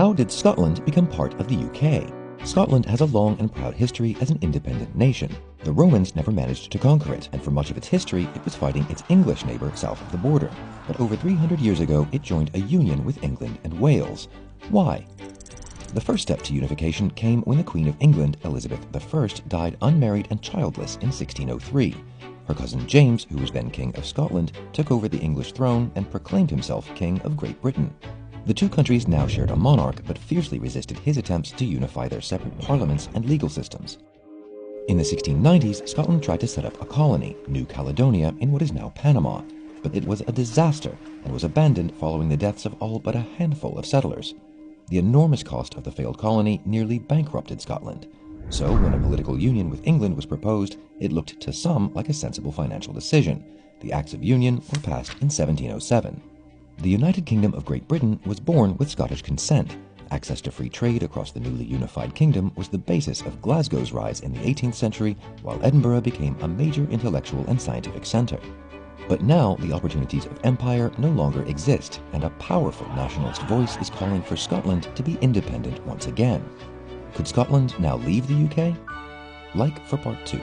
How did Scotland become part of the UK? Scotland has a long and proud history as an independent nation. The Romans never managed to conquer it, and for much of its history it was fighting its English neighbour south of the border. But over 300 years ago it joined a union with England and Wales. Why? The first step to unification came when the Queen of England, Elizabeth I, died unmarried and childless in 1603. Her cousin James, who was then King of Scotland, took over the English throne and proclaimed himself King of Great Britain. The two countries now shared a monarch, but fiercely resisted his attempts to unify their separate parliaments and legal systems. In the 1690s, Scotland tried to set up a colony, New Caledonia, in what is now Panama, but it was a disaster and was abandoned following the deaths of all but a handful of settlers. The enormous cost of the failed colony nearly bankrupted Scotland. So when a political union with England was proposed, it looked to some like a sensible financial decision. The Acts of Union were passed in 1707. The United Kingdom of Great Britain was born with Scottish consent. Access to free trade across the newly unified kingdom was the basis of Glasgow's rise in the 18th century, while Edinburgh became a major intellectual and scientific centre. But now the opportunities of empire no longer exist, and a powerful nationalist voice is calling for Scotland to be independent once again. Could Scotland now leave the UK? Like for part 2.